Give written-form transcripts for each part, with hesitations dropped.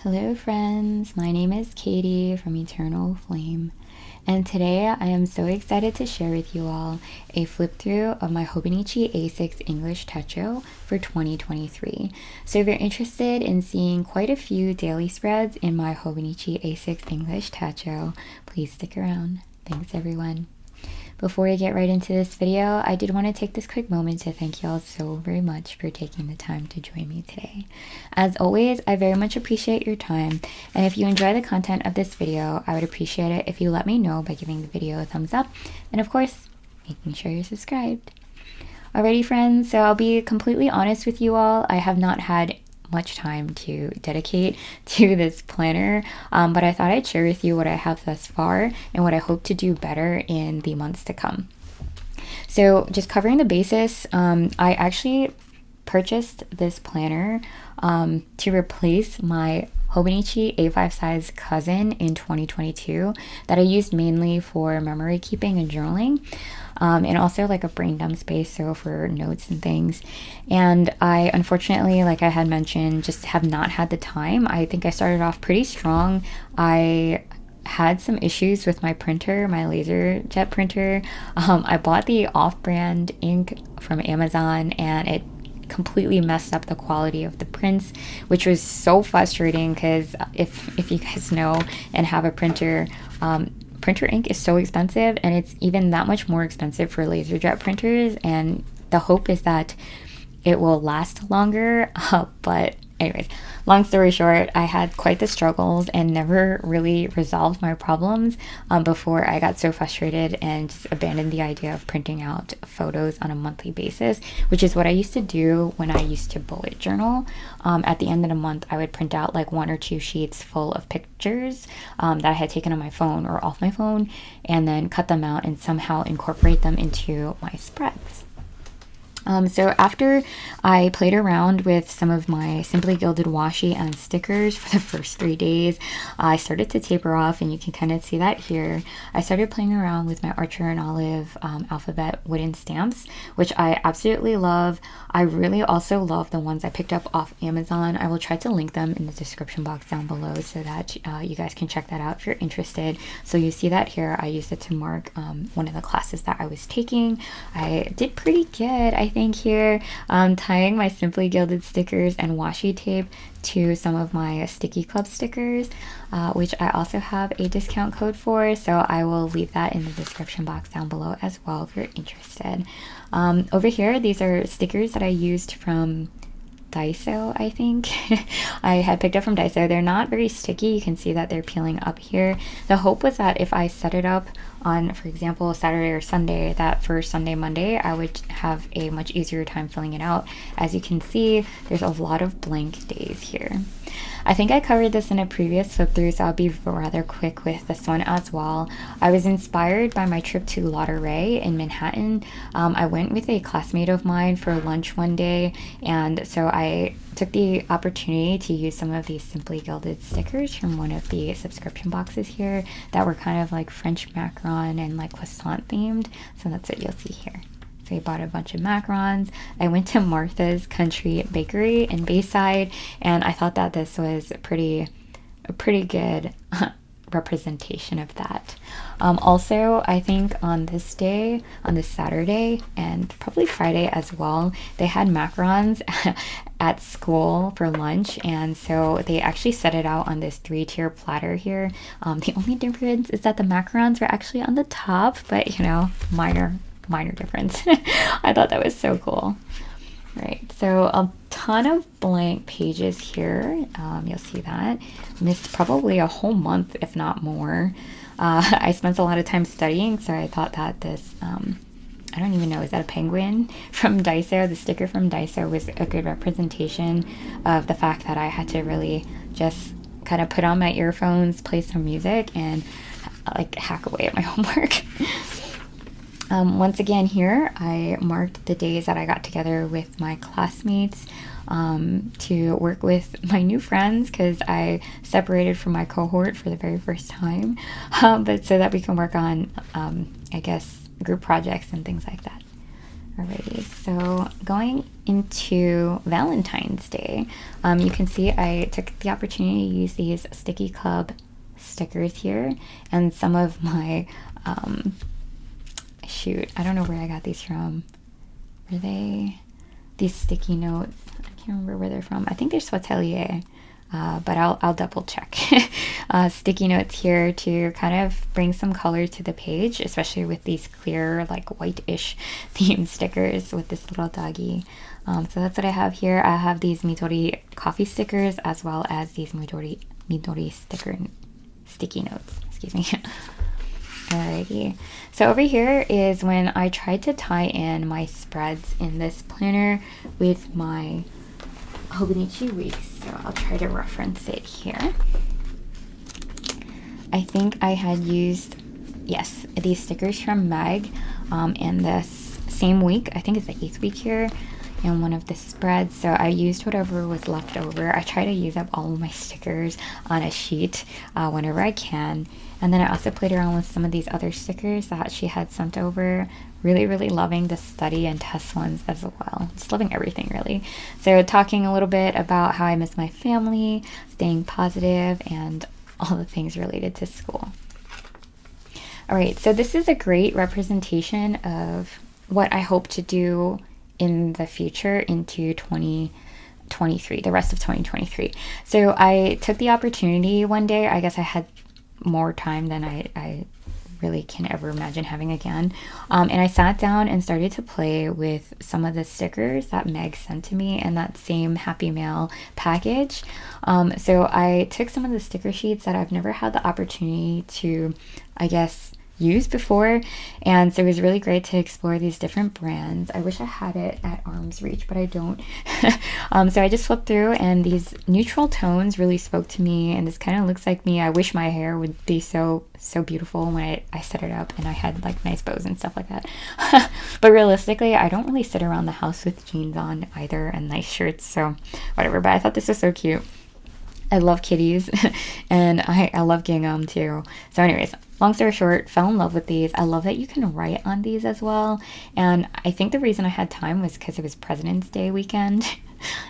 Hello friends, my name is Katie from Eternal Flame, and today I am so excited to share with you all a flip through of my Hobonichi A6 English Techo for 2023. So if you're interested in seeing quite a few daily spreads in my Hobonichi A6 English Techo, please stick around. Thanks everyone. Before we get right into this video, I did want to take this quick moment to thank you all so very much for taking the time to join me today. As always, I very much appreciate your time, and if you enjoy the content of this video, I would appreciate it if you let me know by giving the video a thumbs up, and of course, making sure you're subscribed. Alrighty friends, so I'll be completely honest with you all, I have not had much time to dedicate to this planner, but I thought I'd share with you what I have thus far and what I hope to do better in the months to come. So just covering the basis, I actually purchased this planner to replace my Hobonichi A5 size Cousin in 2022 that I used mainly for memory keeping and journaling. And also like a brain dump space, so for notes and things. And I unfortunately, like I had mentioned, just have not had the time. I think I started off pretty strong. I had some issues with my printer, my laser jet printer. I bought the off-brand ink from Amazon and it completely messed up the quality of the prints, which was so frustrating because if you guys know and have a printer, printer ink is so expensive, and it's even that much more expensive for laser jet printers, and the hope is that it will last longer. But anyways, long story short, I had quite the struggles and never really resolved my problems before I got so frustrated and just abandoned the idea of printing out photos on a monthly basis, which is what I used to do when I used to bullet journal. At the end of the month, I would print out like 1 or 2 sheets full of pictures that I had taken on my phone or off my phone, and then cut them out and somehow incorporate them into my spreads. So after I played around with some of my Simply Gilded washi and stickers for the first 3 days, I started to taper off, and you can kind of see that here. I started playing around with my Archer and Olive alphabet wooden stamps, which I absolutely love. I really also love the ones I picked up off Amazon. I will try to link them in the description box down below so that you guys can check that out if you're interested. So you see that here, I used it to mark one of the classes that I was taking. I did pretty good, I think, here, tying my Simply Gilded stickers and washi tape to some of my Sticky Club stickers, which I also have a discount code for, so I will leave that in the description box down below as well if you're interested. Over here, these are stickers that I used from Daiso, I think. I had picked up from Daiso. They're not very sticky. You can see that they're peeling up here. The hope was that if I set it up on, for example, Saturday or Sunday, that for Sunday, Monday, I would have a much easier time filling it out. As you can see, there's a lot of blank days here. I think I covered this in a previous flip through, so I'll be rather quick with this one as well. I was inspired by my trip to Lauderay in Manhattan. I went with a classmate of mine for lunch one day, and so I took the opportunity to use some of these Simply Gilded stickers from one of the subscription boxes here that were kind of like French macaron and like croissant themed, so that's what you'll see here. I bought a bunch of macarons. I went to Martha's Country Bakery in Bayside, and I thought that this was a pretty good representation of that. Also, I think on this day, on this Saturday, and probably Friday as well, they had macarons at school for lunch, and so they actually set it out on this 3-tier platter here. The only difference is that the macarons were actually on the top, but you know, minor difference. I thought that was so cool. Right, so a ton of blank pages here. You'll see that. Missed probably a whole month, if not more. I spent a lot of time studying, so I thought that this, I don't even know, is that a penguin from Daiso? The sticker from Daiso was a good representation of the fact that I had to really just kind of put on my earphones, play some music, and like hack away at my homework. Once again here, I marked the days that I got together with my classmates to work with my new friends, because I separated from my cohort for the very first time, but so that we can work on, I guess, group projects and things like that. Alrighty, so going into Valentine's Day, you can see I took the opportunity to use these Sticky Club stickers here, and some of my, shoot, I don't know where I got these from. Were they these sticky notes? I can't remember where they're from. I think they're Swatelier. But I'll double check. Sticky notes here to kind of bring some color to the page, especially with these clear, like white-ish theme stickers with this little doggy. So that's what I have here. I have these Midori coffee stickers as well as these Midori sticky notes. Excuse me. Alrighty. So over here is when I tried to tie in my spreads in this planner with my Hobonichi weeks, so I'll try to reference it here. I think I had used, yes, these stickers from Meg in this same week. I think it's the 8th week here in one of the spreads, so I used whatever was left over. I try to use up all of my stickers on a sheet whenever I can, and then I also played around with some of these other stickers that she had sent over. Really loving the study and test ones as well. Just loving everything, really. So talking a little bit about how I miss my family, staying positive, and all the things related to school. All right, so this is a great representation of what I hope to do in the future into 2023, the rest of 2023. So I took the opportunity one day, I guess I had more time than I really can ever imagine having again. And I sat down and started to play with some of the stickers that Meg sent to me in that same Happy Mail package. So I took some of the sticker sheets that I've never had the opportunity to, I guess, use before, and so it was really great to explore these different brands. I wish I had it at arm's reach, but I don't. So I just flipped through, and these neutral tones really spoke to me, and this kind of looks like me. I wish my hair would be so beautiful when I set it up and I had like nice bows and stuff like that. But realistically, I don't really sit around the house with jeans on either and nice shirts, so whatever. But I thought this was so cute. I love kitties and I love gingham too. So anyways, long story short, fell in love with these. I love that you can write on these as well. And I think the reason I had time was because it was President's Day weekend,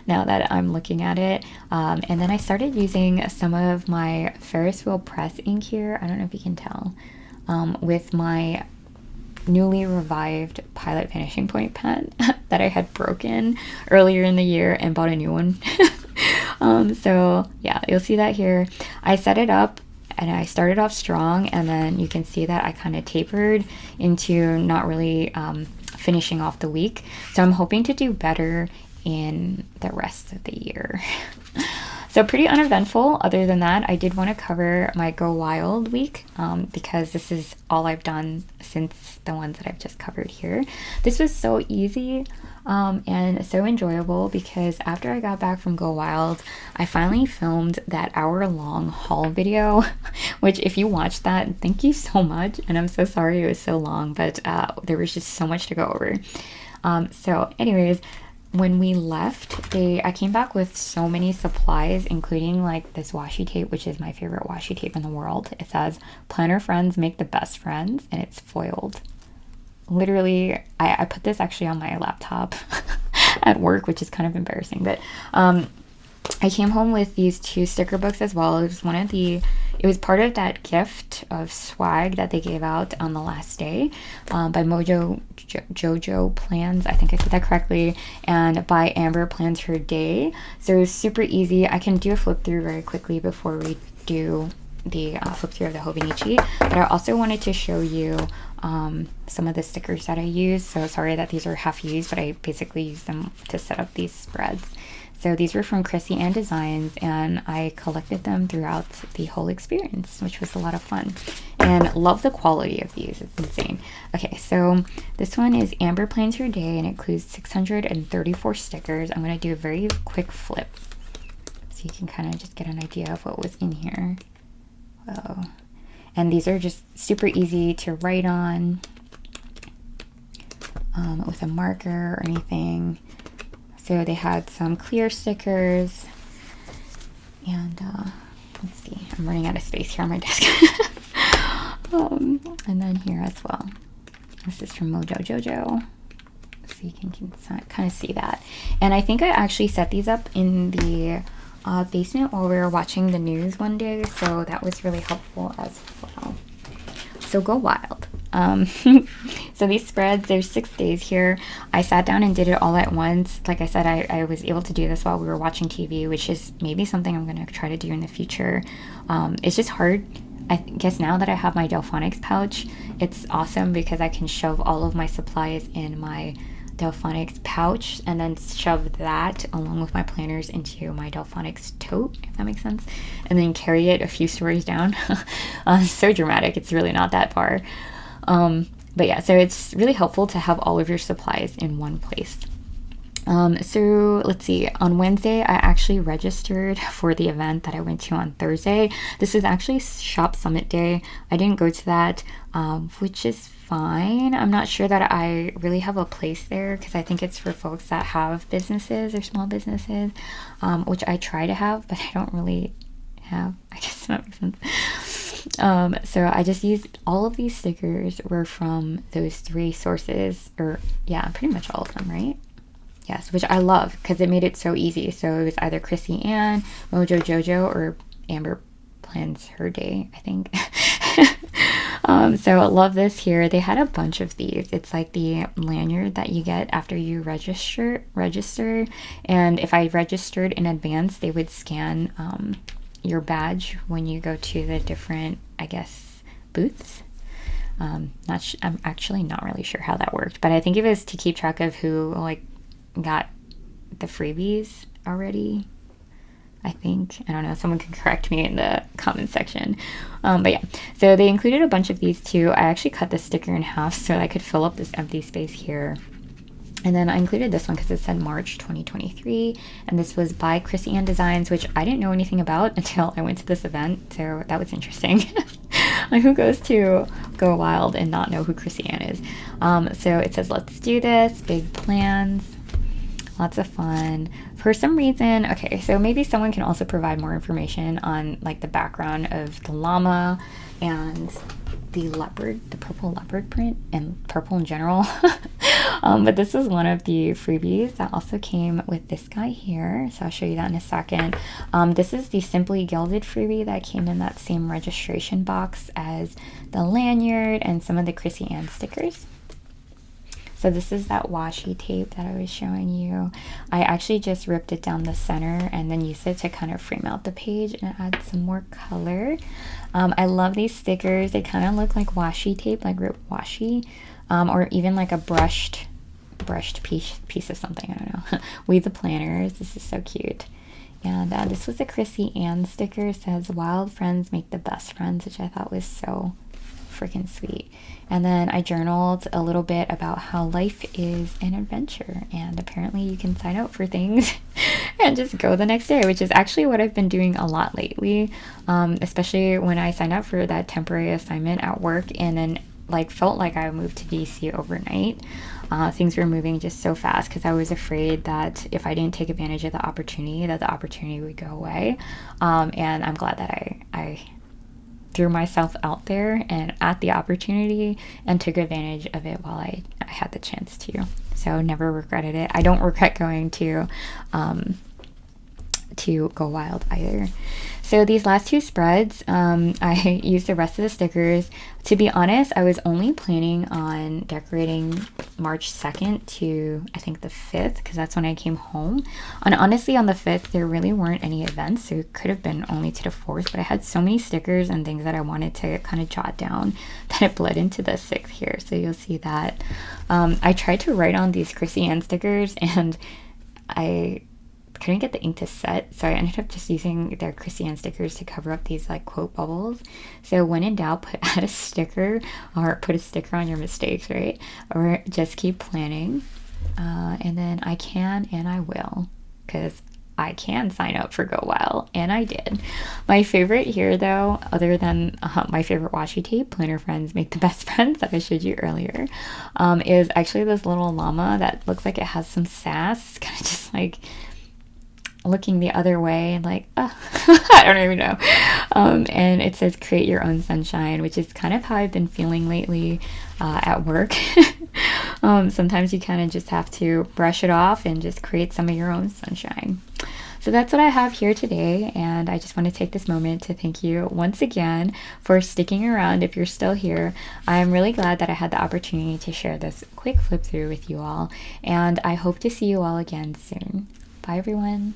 now that I'm looking at it. And then I started using some of my Ferris wheel press ink here. I don't know if you can tell, with my newly revived Pilot Vanishing Point pen that I had broken earlier in the year and bought a new one. So yeah, you'll see that here. I set it up and I started off strong, and then you can see that I kind of tapered into not really finishing off the week. So I'm hoping to do better in the rest of the year. So pretty uneventful. Other than that, I did want to cover my Go Wild week because this is all I've done since the ones that I've just covered here. This was so easy and so enjoyable because after I got back from Go Wild, I finally filmed that hour-long haul video, which if you watched that, thank you so much. And I'm so sorry it was so long, but there was just so much to go over. So anyways, when we left, I came back with so many supplies, including like this washi tape, which is my favorite washi tape in the world. It says, "Planner friends make the best friends," and it's foiled. Literally, I put this actually on my laptop at work, which is kind of embarrassing, but I came home with these 2 sticker books as well. It was part of that gift of swag that they gave out on the last day by Jojo Plans, I think I said that correctly, and by Amber Plans Her Day. So it was super easy. I can do a flip through very quickly before we do the flip through of the Hobonichi, but I also wanted to show you some of the stickers that I use. So sorry that these are half used, but I basically use them to set up these spreads. So these were from Chrissy Ann Designs, and I collected them throughout the whole experience, which was a lot of fun. And love the quality of these. It's insane. Okay, so this one is Amber Plans Her Day, and it includes 634 stickers. I'm going to do a very quick flip so you can kind of just get an idea of what was in here. Whoa. And these are just super easy to write on with a marker or anything. So they had some clear stickers, and let's see, I'm running out of space here on my desk. And then here as well. This is from Mojo Jojo. so you can kind of see that. And I think I actually set these up in the basement while we were watching the news one day, so that was really helpful as well. So go wild. So these spreads, there's 6 days here. I sat down and did it all at once. Like I said, I was able to do this while we were watching TV, which is maybe something I'm going to try to do in the future. It's just hard. I guess now that I have my Delphonics pouch, it's awesome because I can shove all of my supplies in my Delphonics pouch and then shove that along with my planners into my Delphonics tote, if that makes sense, and then carry it a few stories down. So dramatic. It's really not that far. But yeah, so it's really helpful to have all of your supplies in one place. So let's see, on Wednesday, I actually registered for the event that I went to on Thursday. This is actually Shop Summit Day. I didn't go to that, which is fine. I'm not sure that I really have a place there because I think it's for folks that have businesses or small businesses, which I try to have, but I don't really have, I guess that makes sense. So I just used all of these stickers were from those 3 sources, or yeah, pretty much all of them, right? Yes, which I love because it made it so easy. So it was either Chrissy Ann, Mojo Jojo, or Amber Plans Her Day, I think. So I love this here. They had a bunch of these. It's like the lanyard that you get after you register. And if I registered in advance, they would scan your badge when you go to the different, I guess, booths. I'm actually not really sure how that worked, but I think it was to keep track of who like got the freebies already. I think, I don't know, someone can correct me in the comment section. But yeah, so they included a bunch of these too. I actually cut the sticker in half so I could fill up this empty space here. And then I included this one because it said March 2023, and this was by Chrissy Ann Designs, which I didn't know anything about until I went to this event, so that was interesting. Like, who goes to Go Wild and not know who Chrissy Ann is? So it says, let's do this, big plans, lots of fun. For some reason, okay, so maybe someone can also provide more information on like the background of the llama and the leopard, the purple leopard print, and purple in general. But this is one of the freebies that also came with this guy here, so I'll show you that in a second. This is the Simply Gilded freebie that came in that same registration box as the lanyard and some of the Chrissy Ann stickers. So this is that washi tape that I was showing you. I actually just ripped it down the center and then used it to kind of frame out the page and add some more color. I love these stickers. They kind of look like washi tape, like ripped washi, or even like a brushed piece of something, I don't know. We the planners, this is so cute. And this was a Chrissy Ann sticker. It says, wild friends make the best friends, which I thought was so freaking sweet. And then I journaled a little bit about how life is an adventure, and apparently you can sign up for things and just go the next day, which is actually what I've been doing a lot lately, especially when I signed up for that temporary assignment at work and then like felt like I moved to DC overnight. Things were moving just so fast because I was afraid that if I didn't take advantage of the opportunity, that the opportunity would go away. And I'm glad that I threw myself out there and at the opportunity and took advantage of it while I had the chance to. So never regretted it. I don't regret going to Go Wild either. So these last 2 spreads, I used the rest of the stickers. To be honest, I was only planning on decorating March 2nd to, I think, the 5th, because that's when I came home. And honestly, on the 5th, there really weren't any events, so it could have been only to the 4th, but I had so many stickers and things that I wanted to kind of jot down that it bled into the 6th here, so you'll see that. I tried to write on these Chrissy Ann stickers, and I couldn't get the ink to set, so I ended up just using their Chrissy Ann stickers to cover up these like quote bubbles. So when in doubt, add a sticker, or put a sticker on your mistakes, right? Or just keep planning, and then I can and I will, because I can sign up for Go Wild, and I did. My favorite here, though, other than my favorite washi tape, planner friends make the best friends, that I showed you earlier, is actually this little llama that looks like it has some sass. It's kind of just like, looking the other way and like, I don't even know. And it says create your own sunshine, which is kind of how I've been feeling lately at work. Sometimes you kind of just have to brush it off and just create some of your own sunshine. So that's what I have here today, and I just want to take this moment to thank you once again for sticking around if you're still here. I'm really glad that I had the opportunity to share this quick flip through with you all, and I hope to see you all again soon. Bye everyone.